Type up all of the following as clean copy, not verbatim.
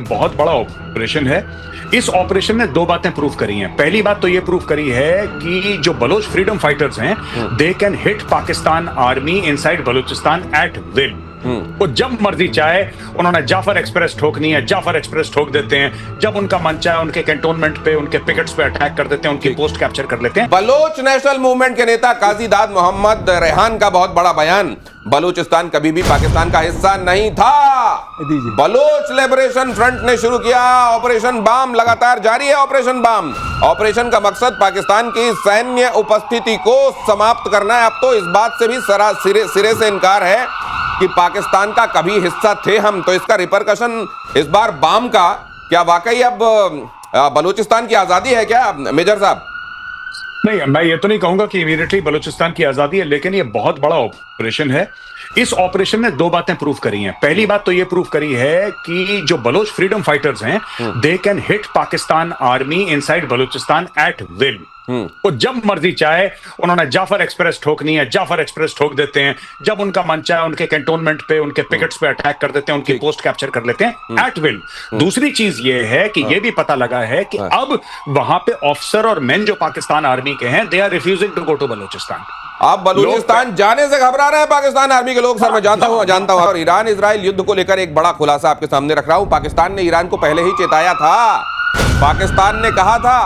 बहुत बड़ा ऑपरेशन है। इस ऑपरेशन ने दो बातें प्रूव करी हैं। पहली बात तो ये प्रूव करी है कि जो बलोच फ्रीडम फाइटर्स हैं, they can hit Pakistan army inside Balochistan at will. वो जब मर्जी चाहे उन्होंने जाफर एक्सप्रेस ठोकनी है, जाफर एक्सप्रेस ठोक देते हैं। जब उनका मन चाहे उनके कैंटोनमेंट पे, उनके पिकेट्स पे अटैक कर देते हैं, उनकी पोस्ट कैप्चर कर लेते हैं। बलोच नेशनल मूवमेंट के नेता काजी दाद मोहम्मद रेहान का बहुत बड़ा बयान, बलूचिस्तान कभी भी पाकिस्तान का हिस्सा नहीं था। बलोच लिबरेशन फ्रंट ने शुरू किया ऑपरेशन बाम, लगातार जारी है ऑपरेशन बाम। ऑपरेशन का मकसद पाकिस्तान की सैन्य उपस्थिति को समाप्त करना है। अब तो इस बात से भी सिरे से इनकार है कि पाकिस्तान का कभी हिस्सा थे हम। तो इसका रिपरकशन इस बार बाम का, क्या वाकई अब बलूचिस्तान की आजादी है क्या मेजर साहब? नहीं, मैं ये तो नहीं कहूंगा कि इमीडिएटली बलूचिस्तान की आजादी है, लेकिन ये बहुत बड़ा ऑपरेशन है। इस ऑपरेशन ने दो बातें प्रूव करी हैं। पहली बात तो ये प्रूव करी है कि जो बलोच फ्रीडम फाइटर्स हैं, they can hit Pakistan army inside Balochistan at will. वो जब मर्जी चाहे उन्होंने जाफर एक्सप्रेस ठोकनी है, जाफर एक्सप्रेस ठोक देते हैं। जब उनका मन चाहे उनके कैंटोनमेंट पे, उनके पिकेट्स पे अटैक कर देते हैं, उनकी पोस्ट कैप्चर कर लेते हैं एट विल। दूसरी चीज ये है कि ये भी पता लगा है कि अब वहां पे ऑफिसर और मेन जो पाकिस्तान आर्मी के हैं, they are refusing to go to Balochistan. आप बलूचिस्तान जाने से घबरा रहे हैं पाकिस्तान आर्मी के लोग। सर मैं जानता हूं। और ईरान इजराइल युद्ध को लेकर एक बड़ा खुलासा आपके सामने रख रहा हूं। पाकिस्तान ने ईरान को पहले ही चेताया था। पाकिस्तान ने कहा था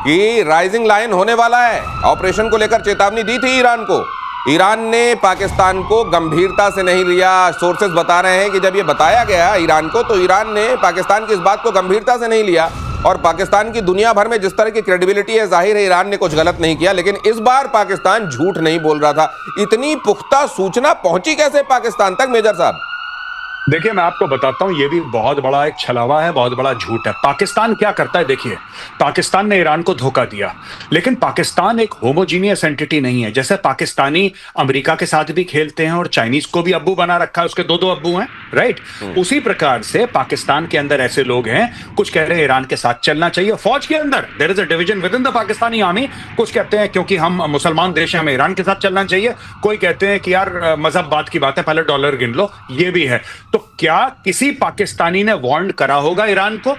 कि राइजिंग लाइन होने वाला है। ऑपरेशन को लेकर चेतावनी दी थी ईरान को। ईरान ने पाकिस्तान को गंभीरता से नहीं लिया। सोर्सेज बता रहे हैं कि जब ये बताया गया ईरान को, तो ईरान ने पाकिस्तान की इस बात को गंभीरता से नहीं लिया। और पाकिस्तान की दुनिया भर में जिस तरह की क्रेडिबिलिटी है, जाहिर है ईरान ने कुछ गलत नहीं किया। लेकिन इस बार पाकिस्तान झूठ नहीं बोल रहा था। इतनी पुख्ता सूचना पहुंची कैसे पाकिस्तान तक मेजर साहब? देखिए, मैं आपको बताता हूं, ये भी बहुत बड़ा एक छलावा है, बहुत बड़ा झूठ है। पाकिस्तान क्या करता है? देखिए, पाकिस्तान ने ईरान को धोखा दिया, लेकिन पाकिस्तान एक होमोजीनियस एंटिटी नहीं है। जैसे पाकिस्तानी अमेरिका के साथ भी खेलते हैं और चाइनीज को भी अब्बू बना रखा है, उसके दो दो अब्बू हैं, राइट? उसी प्रकार से पाकिस्तान के अंदर ऐसे लोग हैं, कुछ कह रहे हैं ईरान के साथ चलना चाहिए। फौज के अंदर there is a division within the Pakistani army. कुछ कहते हैं क्योंकि हम मुसलमान देश हैं, हमें ईरान के साथ चलना चाहिए। कोई कहते हैं कि यार मजहब बात की बात है, पहले डॉलर गिन लो। ये भी है। तो क्या किसी पाकिस्तानी ने वार्न करा होगा ईरान को?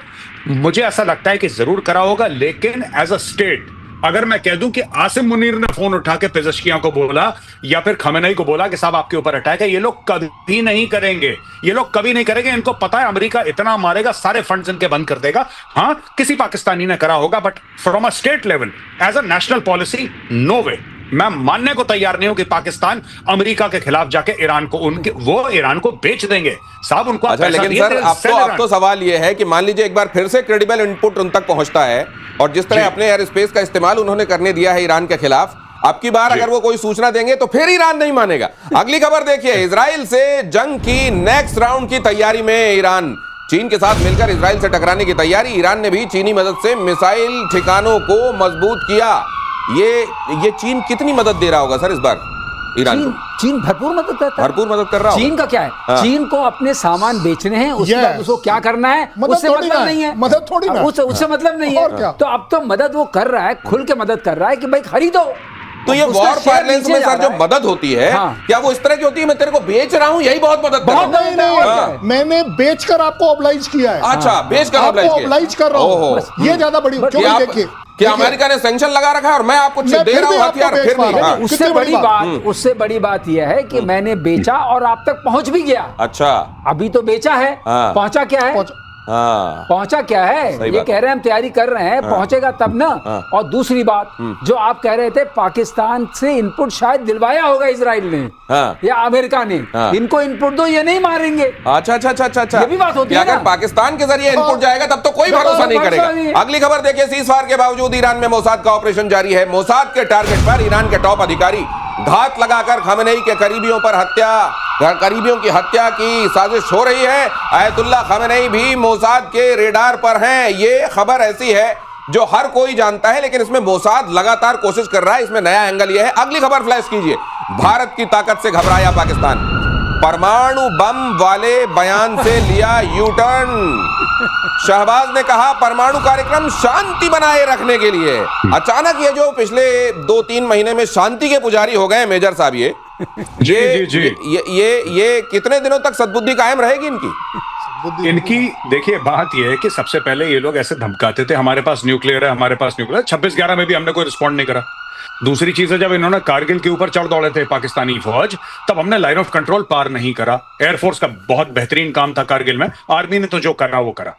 मुझे ऐसा लगता है कि जरूर करा होगा, लेकिन एज अ स्टेट अगर मैं कह दूं कि आसिम मुनीर ने फोन उठा के पेज़ेश्कियां को बोला या फिर खमेनेई को बोला कि साहब आपके ऊपर अटैक है, ये लोग कभी नहीं करेंगे। ये लोग कभी नहीं करेंगे। इनको पता है अमेरिका इतना मारेगा, सारे फंड्स इनके बंद कर देगा। हाँ, किसी पाकिस्तानी ने करा होगा, but from a state level as a national policy, no way. मैं मानने को तैयार नहीं हूं कि पाकिस्तान अमेरिका के खिलाफ जाके ईरान को वो ईरान को बेच देंगे साहब। उनको अच्छा, लेकिन सर अब तो सवाल यह है कि मान लीजिए एक बार फिर से क्रेडिबल इनपुट उन तक पहुंचता है और जिस तरह अपने एयर स्पेस का इस्तेमाल उन्होंने करने दिया है ईरान के खिलाफ, अब की बार अगर वो कोई सूचना देंगे तो फिर ईरान नहीं मानेगा। अगली खबर देखिए, इजराइल से जंग की नेक्स्ट राउंड की तैयारी में ईरान। चीन के साथ मिलकर इजराइल से टकराने की तैयारी। ईरान ने भी चीनी मदद से मिसाइल ठिकानों को मजबूत किया। ये चीन कितनी मदद दे रहा होगा सर इस बार ईरान को? चीन भरपूर मदद करता है। भरपूर मदद कर रहा है। चीन का क्या है? हाँ। चीन को अपने सामान बेचने हैं, उसके बाद उसको क्या करना है उससे मतलब नहीं है। मदद थोड़ी ना, उससे मतलब नहीं है। तो अब तो मदद वो कर रहा है, खुल के मदद कर रहा है कि भाई खरीदो। तो ये वॉर पार्लेंस में सर जो मदद होती है, क्या वो इस तरह की होती है मैं तेरे को बेच रहा हूं, यही बहुत मदद कर रहा हूं? मैंने बेचकर आपको ऑब्लाइज किया है। अच्छा, बेचकर ऑब्लाइज कर रहा हूं। ये ज्यादा बड़ी क्यों? देखिए कि अमेरिका ने सैंक्शन लगा रखा है और मैं आपको दे रहा हूं हथियार, फिर भी उससे बड़ी बात यह है कि मैंने बेचा और आप तक पहुंच भी गया। अच्छा, अभी तो बेचा है, पहुंचा क्या है? पहुंचा क्या है? ये कह रहे हैं हम तैयारी कर रहे हैं, पहुंचेगा तब ना। और दूसरी बात जो आप कह रहे थे, पाकिस्तान से इनपुट शायद दिलवाया होगा इजराइल ने या अमेरिका ने। इनको इनपुट दो, ये नहीं मारेंगे। अच्छा अच्छा अच्छा अच्छा, ये भी बात होती है। अगर पाकिस्तान के जरिए इनपुट जाएगा तब तो कोई भरोसा नहीं करेगा। अगली खबर देखिए, सीज़फायर के बावजूद ईरान में मोसाद का ऑपरेशन जारी है। मोसाद के टारगेट पर ईरान के टॉप अधिकारी घात लगाकर खमेनेई के करीबियों की हत्या की साजिश हो रही है। आयतुल्लाह खमेनेई भी मोसाद के रेडार पर हैं। ये खबर ऐसी है जो हर कोई जानता है, लेकिन इसमें मोसाद लगातार कोशिश कर रहा है। इसमें नया एंगल यह है। अगली खबर फ्लैश कीजिए, भारत की ताकत से घबराया पाकिस्तान, परमाणु बम वाले बयान से लिया यू टर्न। शहबाज ने कहा परमाणु कार्यक्रम शांति बनाए रखने के लिए। अचानक ये जो पिछले 2-3 महीने में शांति के पुजारी हो गए मेजर साहब, ये कितने दिनों तक सद्बुद्धि कायम रहेगी इनकी? इनकी देखिए बात यह है कि सबसे पहले ये लोग ऐसे धमकाते थे हमारे पास न्यूक्लियर है, हमारे पास न्यूक्लियर। 26/11 में भी हमने कोई रिस्पॉन्ड नहीं करा। दूसरी चीज है, जब इन्होंने कारगिल के ऊपर चढ़ दौड़े थे पाकिस्तानी फौज, तब हमने लाइन ऑफ कंट्रोल पार नहीं करा। एयरफोर्स का बहुत बेहतरीन काम था कारगिल में, आर्मी ने तो जो करा वो करा।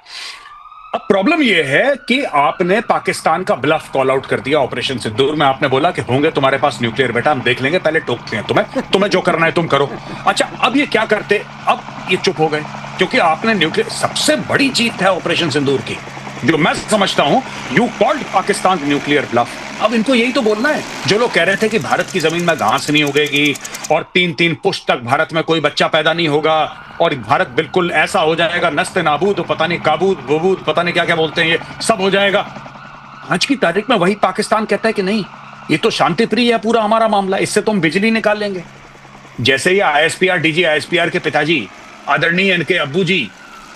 अब प्रॉब्लम यह है कि आपने पाकिस्तान का ब्लफ कॉल आउट कर दिया ऑपरेशन सिंदूर में। आपने बोला कि होंगे तुम्हारे पास न्यूक्लियर बेटा, हम देख लेंगे, पहले टोकते हैं तुम्हें जो करना है तुम करो। अच्छा, अब ये क्या करते, अब ये चुप हो गए क्योंकि आपने न्यूक्लियर, सबसे बड़ी जीत है ऑपरेशन सिंदूर की, जो मैं समझता हूं, you called Pakistan nuclear bluff. अब इनको यही तो बोलना है। जो लोग कह रहे थे कि भारत की जमीन में घास नहीं उगेगी और 3-3 पुश्त तक भारत में कोई बच्चा पैदा नहीं होगा और भारत बिल्कुल ऐसा हो जाएगा, नस्ते नाबूद, पता नहीं काबूद बबूद, पता नहीं क्या क्या बोलते हैं, ये सब हो जाएगा। आज की तारीख में वही पाकिस्तान कहता है कि नहीं, ये तो शांति प्रिय है पूरा हमारा मामला, इससे तो हम बिजली निकाल लेंगे। जैसे ये ISPR डीजी ISPR के पिताजी आदरणीय इनके अब्बू जी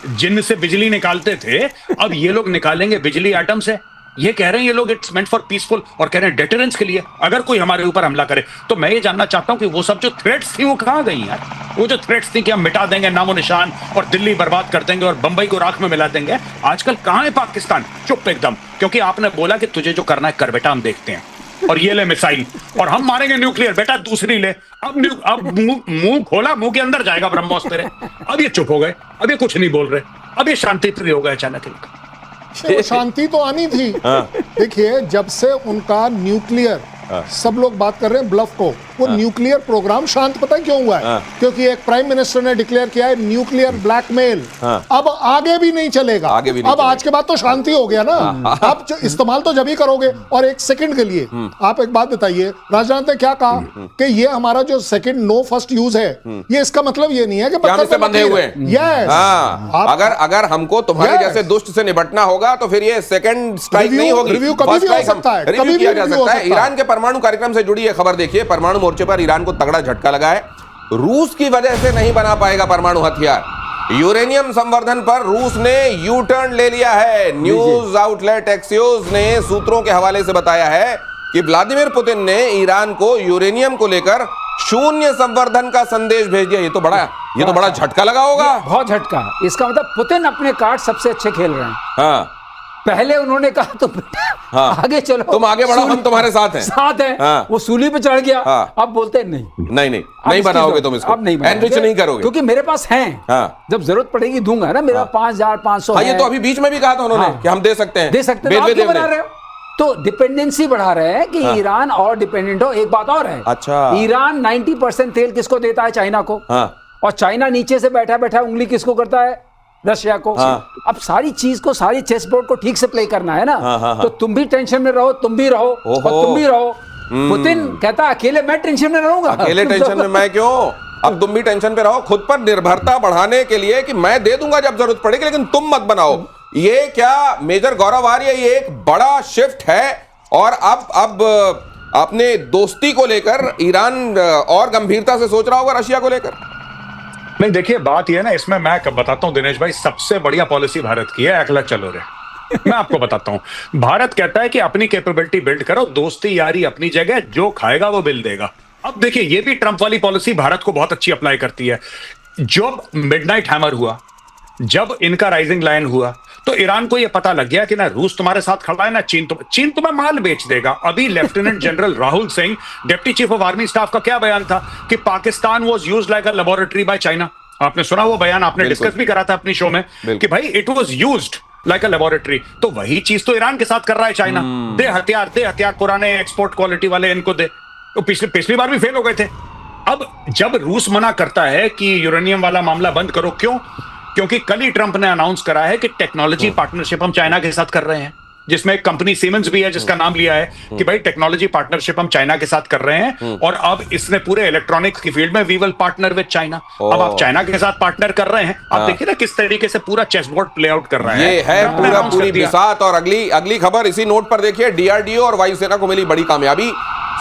जिन से बिजली निकालते थे, अब ये लोग निकालेंगे बिजली एटम से। ये कह रहे हैं ये लोग इट्स मेंट फॉर पीसफुल, और कह रहे हैं डेटरेंस के लिए, अगर कोई हमारे ऊपर हमला करे। तो मैं ये जानना चाहता हूं कि वो सब जो थ्रेट्स थी वो कहां गई यार? वो जो थ्रेट्स थी कि हम मिटा देंगे नामो निशान और दिल्ली बर्बाद कर देंगे और बंबई को राख में मिला देंगे, आजकल कहां है पाकिस्तान? चुप एकदम, क्योंकि आपने बोला कि तुझे जो करना है कर बेटा, हम देखते हैं, और ये ले मिसाइल और हम मारेंगे न्यूक्लियर बेटा, दूसरी ले। अब मुंह खोला, मुंह के अंदर जाएगा ब्रह्मोस तेरे। अब ये चुप हो गए, अब ये कुछ नहीं बोल रहे, अब ये शांति प्रिय हो गए अचानक। वो शांति तो आनी थी। देखिए, जब से उनका न्यूक्लियर, सब लोग बात कर रहे हैं ब्लफ को, वो न्यूक्लियर प्रोग्राम शांत पता है क्यों हुआ है? क्योंकि एक प्राइम मिनिस्टर ने डिक्लेयर किया है न्यूक्लियर ब्लैकमेल अब आगे भी नहीं चलेगा। अब आज के बाद तो शांति हो गया ना। अब इस्तेमाल तो जब ही करोगे। और एक सेकंड के लिए आप एक बात बताइए, राजनाथ ने क्या कहा कि ये हमारा जो सेकंड नो फर्स्ट यूज है, ये इसका मतलब ये नहीं है कि हम इससे बंधे हुए हैं। यस, अगर हमको तुम्हारे जैसे दुष्ट से निपटना होगा तो फिर ये सेकंड स्ट्राइक नहीं होगी, रिव्यू कभी भी हो सकता है, कभी भी किया जा सकता है। ईरान के परमाणु कार्यक्रम से जुड़ी ये खबर देखिए, परमाणु मोर्चे पर ईरान को तगड़ा झटका लगा है। रूस की वजह से नहीं बना पाएगा परमाणु हथियार। यूरेनियम संवर्धन पर रूस ने यू टर्न ले लिया है। न्यूज आउटलेट एक्सियोस ने सूत्रों के हवाले से बताया है कि व्लादिमीर पुतिन ने ईरान को यूरेनियम को लेकर शून्य संवर्धन का संदेश भेज दिया। ये तो बड़ा झटका लगा होगा, बहुत झटका। इसका मतलब पुतिन अपने कार्ड सबसे अच्छे खेल रहे हैं। हाँ, पहले उन्होंने कहा तो आगे चलो, तुम आगे बढ़ो, हम तुम्हारे साथ हैं। हाँ। वो सूली पे चढ़ गया। हाँ। अब बोलते नहीं बनाओगे तुम इसको, अब नहीं एनरिच नहीं करोगे, क्योंकि मेरे पास हैं। हाँ। जब जरूरत पड़ेगी दूंगा ना, मेरा 5,500 है। ये तो अभी बीच में भी कहा था उन्होंने कि हम दे सकते हैं, बना रहे हो तो डिपेंडेंसी बढ़ा रहे हैं कि ईरान और डिपेंडेंट हो। एक बात और है, अच्छा, ईरान 90% तेल किसको देता है? चाइना को। और चाइना नीचे से बैठा बैठा उंगली किसको करता है? रशिया को। अब सारी चीज को, सारी चेस बोर्ड को ठीक से प्ले करना है ना। तो तुम भी टेंशन में रहो, तुम भी रहो और तुम भी रहो। पुतिन कहता अकेले मैं टेंशन में रहूंगा। अकेले टेंशन में मैं क्यों? अब तुम भी टेंशन पे रहो, खुद पर निर्भरता बढ़ाने के लिए कि मैं दे दूंगा जब जरूरत पड़ेगी, लेकिन तुम मत बनाओ। ये क्या मेजर गौरव आर्य, ये एक बड़ा शिफ्ट है। और अब अपने दोस्ती को लेकर ईरान और गंभीरता से सोच रहा होगा रशिया को लेकर। नहीं, देखिए बात यह है ना, इसमें मैं बताता हूं दिनेश भाई, सबसे बढ़िया पॉलिसी भारत की है, अकला चलो रे। मैं आपको बताता हूं, भारत कहता है कि अपनी कैपेबिलिटी बिल्ड करो, दोस्ती यारी अपनी जगह, जो खाएगा वो बिल देगा। अब देखिए, ये भी ट्रंप वाली पॉलिसी भारत को बहुत अच्छी अप्लाई करती है। जब मिडनाइट हैमर हुआ, जब इनका राइजिंग लायन हुआ, तो ईरान को यह पता लग गया कि ना रूस तुम्हारे साथ खड़ा है, ना चीन तुम्हें माल बेच देगा। अभी lieutenant general Rahul Singh, deputy chief of army staff, का क्या बयान था कि Pakistan was used like a laboratory by China. आपने सुना वो बयान? आपने डिस्कस भी करा था अपनी शो में कि भाई it was used like a laboratory. तो वही चीज तो ईरान के साथ कर रहा है चाइना। दे हथियार पुराने एक्सपोर्ट क्वालिटी वाले इनको दे। तो पिछली बार भी फेल हो गए थे। अब जब रूस मना करता है कि यूरेनियम वाला मामला बंद करो, क्यों? क्योंकि कल ही ट्रंप ने अनाउंस करा है कि टेक्नोलॉजी पार्टनरशिप हम चाइना के साथ कर रहे हैं, जिसमें एक कंपनी सीमेंस भी है जिसका नाम लिया है कि भाई टेक्नोलॉजी पार्टनरशिप हम चाइना के साथ कर रहे हैं। और अब इसने पूरे इलेक्ट्रॉनिक्स की फील्ड में we will partner with China. अब आप चाइना के साथ पार्टनर कर रहे हैं। आप देखिए ना किस तरीके से पूरा चेस बोर्ड प्ले आउट कर रहा है। ये है पूरी बिसात। और अगली खबर इसी नोट पर देखिए, डीआरडीओ और वायुसेना को मिली बड़ी कामयाबी।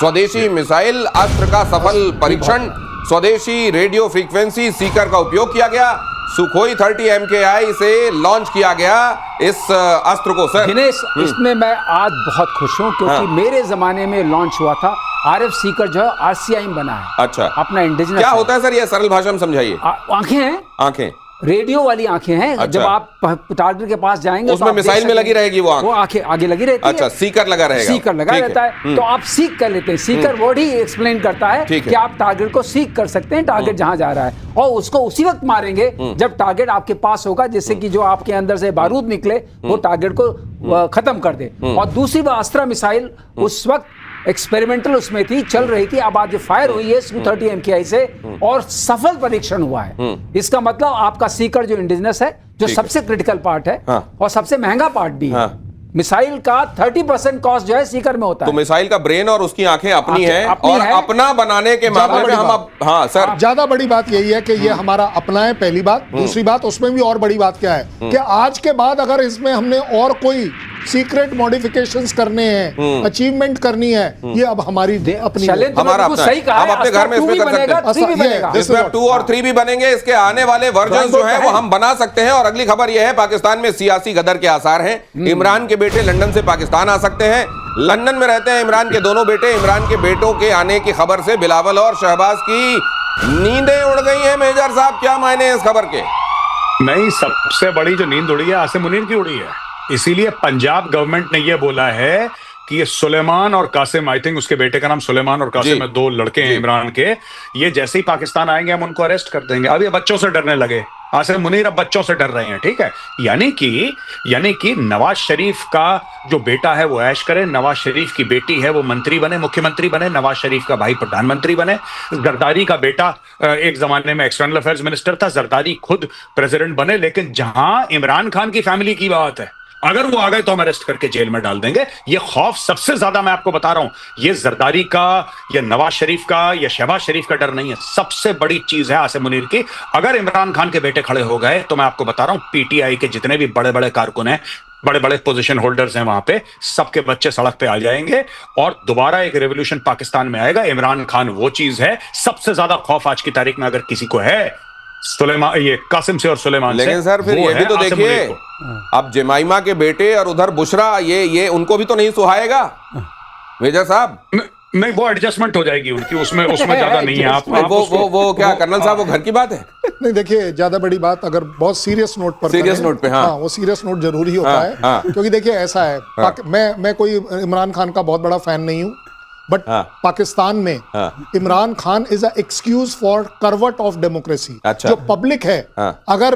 स्वदेशी मिसाइल अस्त्र का सफल परीक्षण, स्वदेशी रेडियो फ्रीक्वेंसी सीकर का उपयोग किया गया। सुखोई 30 MKI से लॉन्च किया गया इस अस्त्र को। सर दिनेश, इसमें मैं आज बहुत खुश हूं क्योंकि मेरे जमाने में लॉन्च हुआ था। RF सीकर जो है RCI बना है। अच्छा, अपना इंडिजिनस। क्या होता है सर, ये सरल भाषा में समझाइए। आंखें हैं, आंखें रेडियो वाली आंखें हैं। अच्छा। जब आप टारगेट के पास जाएंगे उसमें मिसाइल में लगी रहेगी वो आंखें आगे लगी रहती है। अच्छा, सीकर लगा रहेगा, सीकर लगा रहता है। तो आप सीक कर लेते हैं। सीकर वर्ड ही एक्सप्लेन करता है कि आप टारगेट को सीक कर सकते हैं, टारगेट जहां जा रहा है, और उसको उसी वक्त मारेंगे जब टारगेट आपके पास होगा, जिससे कि जो आपके अंदर से बारूद निकले वो टारगेट को खत्म कर दे। और दूसरी बात, अस्त्रा मिसाइल उस वक्त एक्सपेरिमेंटल उसमें थी, चल रही थी। अब आज जो फायर हुई है Su-30 MKI से और सफल परीक्षण हुआ है, इसका मतलब आपका सीकर जो इंडिजिनस है, जो सबसे क्रिटिकल पार्ट है और सबसे महंगा पार्ट भी है। मिसाइल का 30% कॉस्ट जो है सीकर में होता है। तो मिसाइल का ब्रेन और उसकी आंखें अपनी हैं, और अपना बनाने के मामले में हम अब हाँ सर, ज्यादा बड़ी बात यही है कि ये हमारा अपना है, पहली बात। दूसरी बात, उसमें भी और बड़ी बात क्या है कि आज के बाद अगर इसमें हमने और कोई सीक्रेट मॉडिफिकेशंस करने हैं, अचीवमेंट करनी है, ये अब हमारी अपनी हमारा अपना सही कहा, हम अपने घर में इसमें कर सकते हैं। इसमें 2 और 3 भी बनेंगे। इसके आने वाले वर्जन जो है वो हम बना सकते हैं। और अगली खबर यह है, पाकिस्तान में सियासी गदर के आसार हैं। इमरान के बेटे लंदन से पाकिस्तान आ सकते हैं। लंदन में रहते हैं इमरान के दोनों बेटे। इमरान के बेटों के आने की खबर से बिलावल और शहबाज की नींदें उड़ गई हैं। मेजर साहब, क्या मायने हैं इस खबर के? नहीं, सबसे बड़ी जो नींद उड़ी है आसिम मुनीर की उड़ी है। इसीलिए पंजाब गवर्नमेंट ने यह बोला है कि ये सुलेमान और कासिम, आई थिंक उसके बेटे का नाम सुलेमान और कासिम है, 2 लड़के हैं इमरान के, ये जैसे ही पाकिस्तान आएंगे हम उनको अरेस्ट कर देंगे। अब ये बच्चों से डरने लगे। आसिम मुनीर अब बच्चों से डर रहे हैं, ठीक है। यानी कि नवाज शरीफ का जो बेटा है वो ऐश करे, नवाज शरीफ की बेटी है वो मंत्री बने, मुख्यमंत्री बने, नवाज शरीफ का भाई प्रधानमंत्री बने, जरदारी का बेटा एक जमाने में एक्सटर्नल अफेयर्स मिनिस्टर था, जरदारी खुद प्रेसिडेंट बने। लेकिन जहां इमरान खान की फैमिली की बात है, अगर वो आ गए तो हम अरेस्ट करके जेल में डाल देंगे। ये खौफ सबसे ज्यादा, मैं आपको बता रहा हूं, ये जरदारी का या नवाज शरीफ का या शहबाज शरीफ का डर नहीं है। सबसे बड़ी चीज है आसिम मुनीर की, अगर इमरान खान के बेटे खड़े हो गए तो मैं आपको बता रहा हूं, पीटीआई के जितने भी बड़े बड़े कारकुन हैं, बड़े बड़े पोजीशन होल्डर्स हैं वहां पे, सबके बच्चे सड़क पे आ जाएंगे और दोबारा एक रेवोल्यूशन पाकिस्तान में आएगा। इमरान खान वो चीज है, सबसे ज्यादा खौफ आज की तारीख में अगर किसी को है, सुलेमान, ये कासिम से और सुलेमान से। लेकिन सर फिर ये भी तो देखिए, अब जमाइमा के बेटे और उधर बुशरा, ये उनको भी तो नहीं सुहाएगा मेजर साहब। नहीं, वो एडजस्टमेंट हो जाएगी उनकी, उसमें ज्यादा नहीं है। आप वो क्या कर्नल साहब, वो घर की बात है। नहीं, देखिए, ज्यादा बड़ी बात अगर बहुत सीरियस नोट पर, सीरियस नोट पे, हाँ वो सीरियस नोट जरूरी होता है। क्योंकि देखिए ऐसा है, मैं कोई इमरान खान का बहुत बड़ा फैन नहीं हूं, बट पाकिस्तान में Imran Khan is a excuse for करवट ऑफ डेमोक्रेसी। जो पब्लिक है, अगर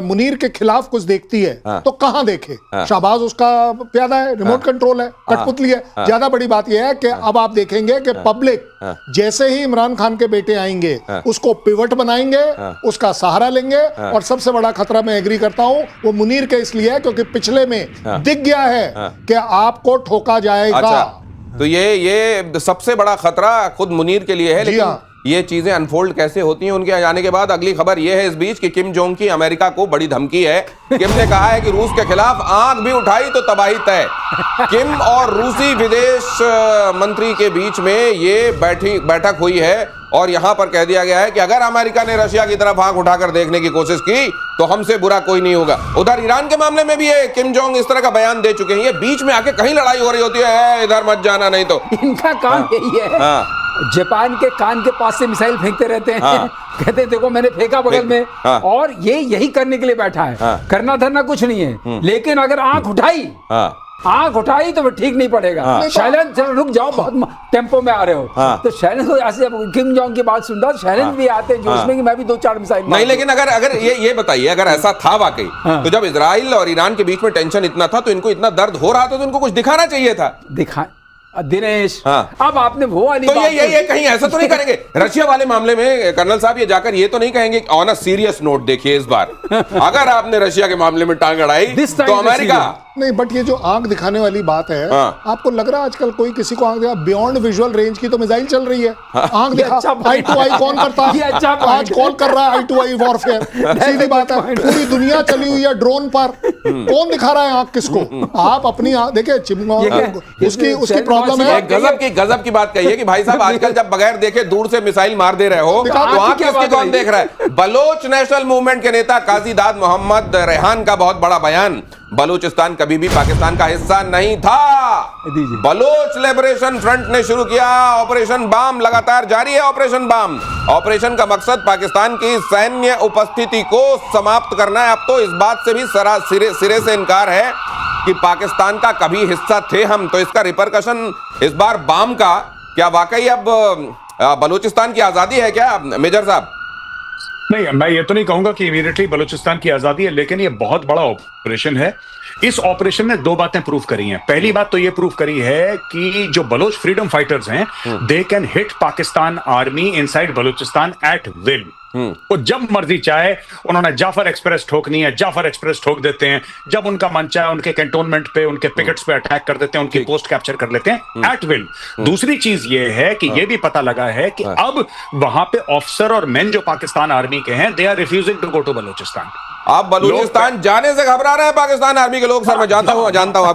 मुनीर के खिलाफ कुछ देखती है तो कहां देखे? शाहबाज उसका प्यादा है, रिमोट कंट्रोल है, कठपुतली है। ज्यादा बड़ी बात यह है कि अब आप देखेंगे कि पब्लिक जैसे ही इमरान खान के बेटे आएंगे उसको पिवट बनाएंगे, उसका सहारा लेंगे। और सबसे बड़ा खतरा, मैं एग्री करता हूं, वो मुनीर के इसलिए है क्योंकि पिछले में दिख गया है कि आपको ठोका जाएगा। तो ये सबसे बड़ा खतरा खुद मुनीर के लिए है। लेकिन ये चीजें अनफोल्ड कैसे होती हैं उनके जाने के बाद? अगली खबर ये है इस बीच कि किम जोंग की अमेरिका को बड़ी धमकी है। किम ने कहा है कि रूस के खिलाफ आंख भी उठाई तो तबाही तय। किम और रूसी विदेश मंत्री के बीच में ये बैठक हुई है और यहां पर कह दिया गया है कि अगर अमेरिका ने रशिया की तरफ आंख उठाकर देखने की कोशिश की तो हमसे बुरा कोई नहीं होगा। उधर ईरान के मामले में भी ये किम जोंग इस तरह का बयान दे चुके हैं। ये बीच में आके कहीं लड़ाई हो रही होती है, इधर मत जाना नहीं तो। इनका काम यही है, जापान के कान के पास से मिसाइल फेंकते रहते हैं। कहते हैं देखो मैंने फेंका बगल में, और ये यही करने के लिए बैठा है। करना धरना कुछ नहीं है, लेकिन अगर आंख उठाई तो फिर ठीक नहीं पड़ेगा। शैलेंद्र, चलो रुक जाओ, बहुत टेम्पो में आ रहे हो। तो शैलेंद्र ऐसे किम जोंग की बात सुनता, शैलेंद्र भी आते हैं जोश में कि मैं भी 2-4 मिसाइल नहीं। लेकिन अगर ये बताइए, अगर ऐसा था वाकई, तो जब इजराइल और ईरान के बीच में टेंशन इतना था तो इनको इतना दर्द हो रहा था तो इनको कुछ दिखाना चाहिए था। दिनेश, अब आपने वो वाली तो ये कहीं ऐसा तो नहीं करेंगे रशिया वाले मामले में कर्नल साहब? ये जाकर ये तो नहीं कहेंगे ऑन अ सीरियस नोट, देखिए इस बार अगर आपने रशिया के मामले में टांग अड़ाई तो अमेरिका नहीं। बट ये जो आंख दिखाने वाली बात है, आपको लग रहा है आजकल कोई किसी को आंख दिखा? बियॉन्ड विजुअल रेंज की तो मिसाइल चल रही है। आंख दिखा, आई टू आई कौन करता है? आज कौन कर रहा है आई टू आई वॉरफेयर? सीधी बात है, पूरी दुनिया चली हुई है ड्रोन पर, कौन दिखा रहा है आंख किसको? आप अपनी देखिए, उसकी प्रॉब्लम है। गजब की बात कही है कि भाई साहब आजकल जब बगैर देखे दूर से मिसाइल मार दे रहे हो तो आंख किसकी कौन देख रहा है? बलोच नेशनल मूवमेंट के नेता काजी दाद मोहम्मद रेहान का बहुत बड़ा बयान। बलूचिस्तान कभी भी पाकिस्तान का हिस्सा नहीं था। बलोच लिबरेशन फ्रंट ने शुरू किया ऑपरेशन बाम, लगातार जारी है ऑपरेशन बाम। ऑपरेशन का मकसद पाकिस्तान की सैन्य उपस्थिति को समाप्त करना है। अब तो इस बात से भी सिरे से इनकार है कि पाकिस्तान का कभी हिस्सा थे हम। तो इसका रिपरकशन इस बार बाम का, क्या वाकई अब बलूचिस्तान की आजादी है क्या मेजर साहब? नहीं, मैं ये तो नहीं कहूंगा कि इमीडिएटली बलूचिस्तान की आजादी है, लेकिन ये बहुत बड़ा ऑपरेशन है। इस ऑपरेशन ने दो बातें प्रूव करी हैं। पहली बात तो ये प्रूव करी है कि जो बलोच फ्रीडम फाइटर्स हैं, they can hit Pakistan army inside Balochistan at will. वो जब मर्जी चाहे उन्होंने जाफर एक्सप्रेस ठोकनी है, जाफर एक्सप्रेस ठोक देते हैं। जब उनका मन चाहे उनके कैंटोनमेंट पे, उनके पिकेट्स पे अटैक कर देते हैं, उनकी पोस्ट कैप्चर कर लेते हैं एट विल। दूसरी चीज ये है कि ये भी पता लगा है कि अब वहां पे ऑफिसर और मेन जो पाकिस्तान आर्मी के हैं, they are refusing to go to Balochistan. आप बलूचिस्तान जाने से घबरा रहे हैं पाकिस्तान आर्मी के लोग? सर मैं जानता हूं